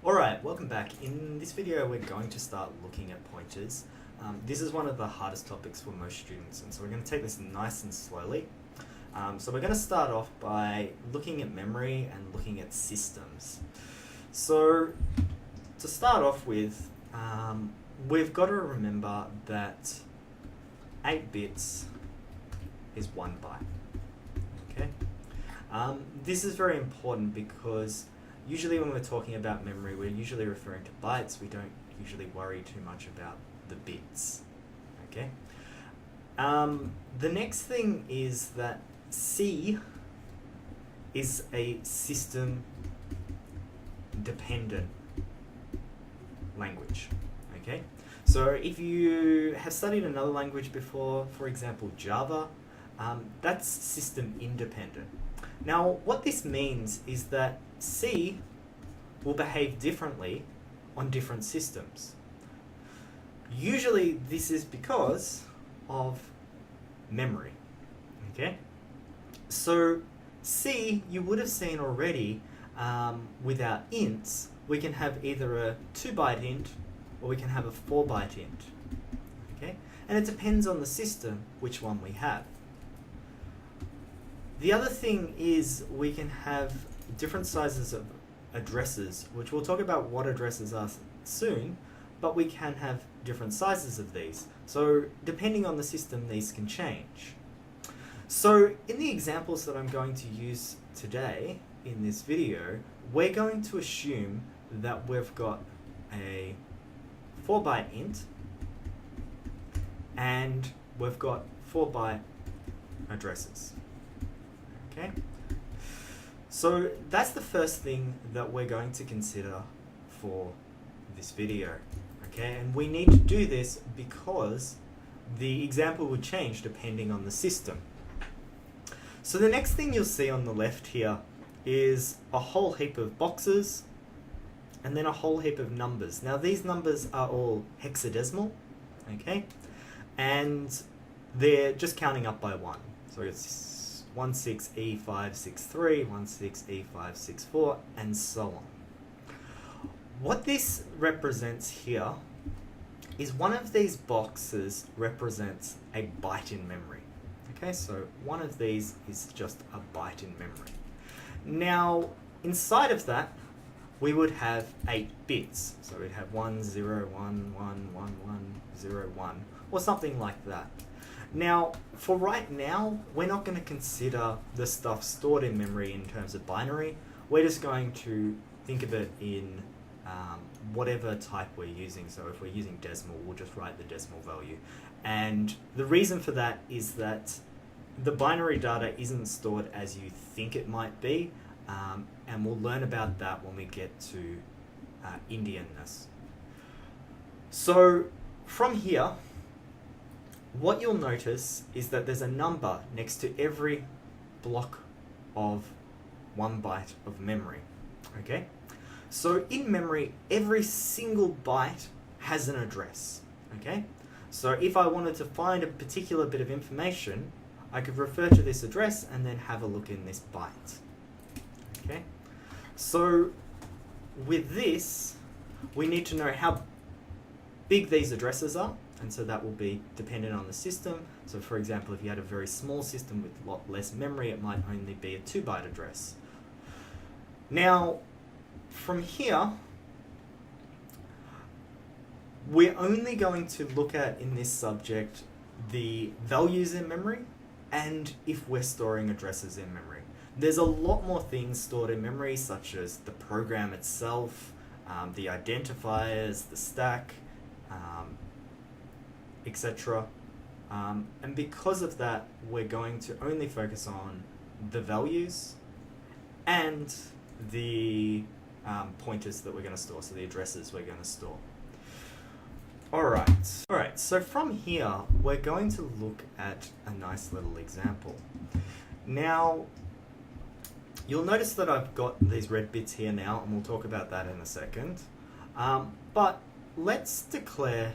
Alright, welcome back. In this video we're going to start looking at pointers. This is one of the hardest topics for most students, and so we're going to take this nice and slowly. So we're going to start off by looking at memory and looking at systems. So to start off with, we've got to remember that 8 bits is 1 byte. Okay? This is very important because usually when we're talking about memory, we're usually referring to bytes. We don't usually worry too much about the bits. Okay. The next thing is that C is a system dependent language. Okay. So if you have studied another language before, for example Java, that's system independent. Now what this means is that C will behave differently on different systems. Usually this is because of memory. Okay? So C, you would have seen already, with our ints, we can have either a 2-byte int or we can have a 4-byte int. Okay? And it depends on the system which one we have. The other thing is we can have different sizes of addresses, which we'll talk about what addresses are soon, but we can have different sizes of these. So depending on the system, these can change. So in the examples that I'm going to use today in this video, we're going to assume that we've got a 4-byte int and we've got 4-byte addresses. Okay? So that's the first thing that we're going to consider for this video. Okay? And we need to do this because the example would change depending on the system. So the next thing you'll see on the left here is a whole heap of boxes and then a whole heap of numbers. Now these numbers are all hexadecimal, okay? And they're just counting up by 1. So it's 16E563, 16E564, and so on. What this represents here is one of these boxes represents a byte in memory. Okay, so one of these is just a byte in memory. Now, inside of that, we would have 8 bits. So we'd have 1, 0, 1, 1, 1, 1, 0, 1, or something like that. Now, for right now, we're not going to consider the stuff stored in memory in terms of binary. We're just going to think of it in whatever type we're using. So if we're using decimal, we'll just write the decimal value. And the reason for that is that the binary data isn't stored as you think it might be, and we'll learn about that when we get to Indianness. So from here, what you'll notice is that there's a number next to every block of 1 byte of memory. Okay? So in memory, every single byte has an address. Okay? So if I wanted to find a particular bit of information, I could refer to this address and then have a look in this byte. Okay? So with this, we need to know how big these addresses are. And so that will be dependent on the system. So for example, if you had a very small system with a lot less memory, it might only be a 2-byte address. Now, from here, we're only going to look at, in this subject, the values in memory and if we're storing addresses in memory. There's a lot more things stored in memory, such as the program itself, the identifiers, the stack, etc. And because of that, we're going to only focus on the values and the pointers that we're going to store, so the addresses we're going to store. Alright, so from here, we're going to look at a nice little example. Now, you'll notice that I've got these red bits here now, and we'll talk about that in a second. But let's declare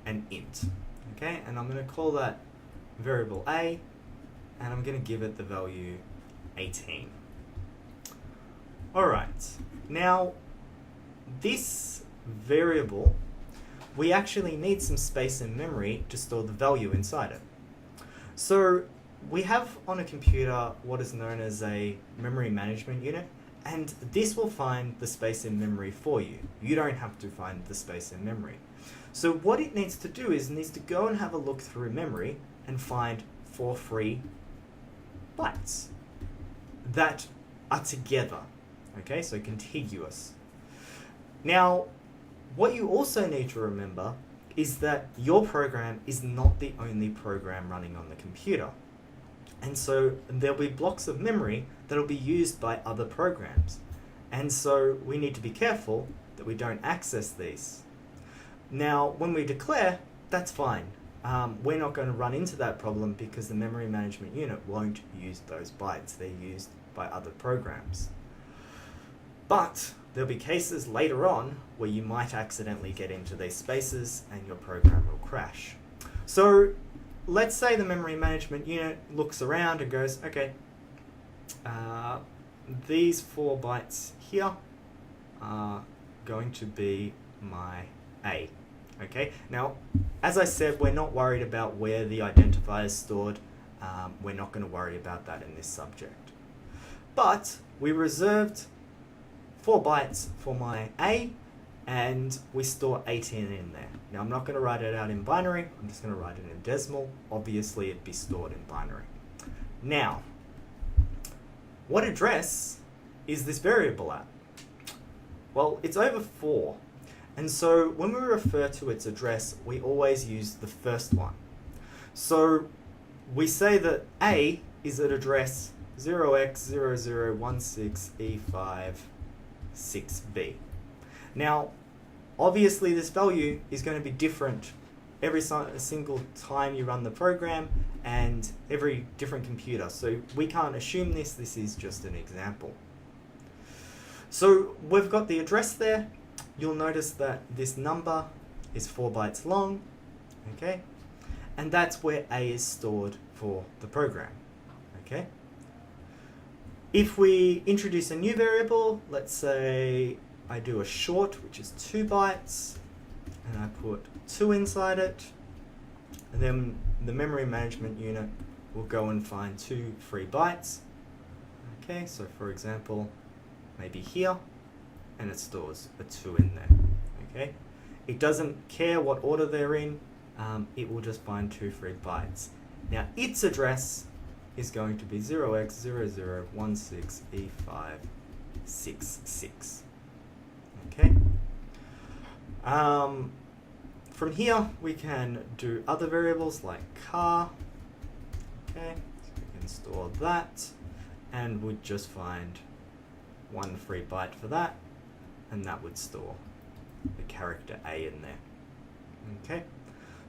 an int, okay? And I'm going to call that variable A, and I'm going to give it the value 18. Alright, now this variable, we actually need some space and memory to store the value inside it. So we have on a computer what is known as a memory management unit, and this will find the space in memory for you. You don't have to find the space in memory. So what it needs to do is it needs to go and have a look through memory and find 4 free bytes that are together. Okay, so contiguous. Now, what you also need to remember is that your program is not the only program running on the computer. And so there'll be blocks of memory that'll be used by other programs. And so we need to be careful that we don't access these. Now, when we declare, that's fine. We're not going to run into that problem because the memory management unit won't use those bytes. They're used by other programs. But there'll be cases later on where you might accidentally get into these spaces and your program will crash. So let's say the memory management unit looks around and goes, okay, these 4 bytes here are going to be my A. Okay, now as I said, we're not worried about where the identifier is stored. We're not going to worry about that in this subject. But we reserved 4 bytes for my A, and we store 18 in there. Now I'm not going to write it out in binary, I'm just going to write it in decimal. Obviously it'd be stored in binary. Now, what address is this variable at? Well, it's over 4. And so when we refer to its address, we always use the first one. So we say that A is at address 0x0016E56B. Now, obviously this value is going to be different every single time you run the program and every different computer. So we can't assume this. This is just an example. So we've got the address there. You'll notice that this number is 4 bytes long, okay? And that's where A is stored for the program, okay? If we introduce a new variable, let's say I do a short, which is 2 bytes, and I put 2 inside it, and then the memory management unit will go and find 2 free bytes. Okay, so for example, maybe here, and it stores a 2 in there. Okay, it doesn't care what order they're in, it will just find 2 free bytes. Now its address is going to be 0x0016E566. Okay. From here we can do other variables like car. Okay, so we can store that, and we'd just find 1 free byte for that, and that would store the character A in there. Okay,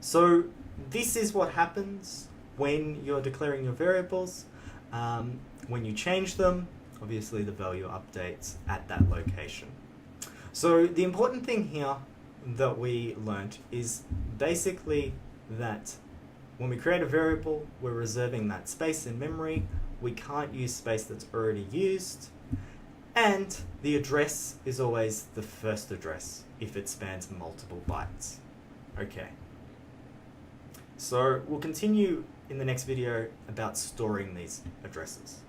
so this is what happens when you're declaring your variables. When you change them, obviously the value updates at that location. So the important thing here that we learnt is basically that when we create a variable, we're reserving that space in memory. We can't use space that's already used. And the address is always the first address if it spans multiple bytes. Okay. So we'll continue in the next video about storing these addresses.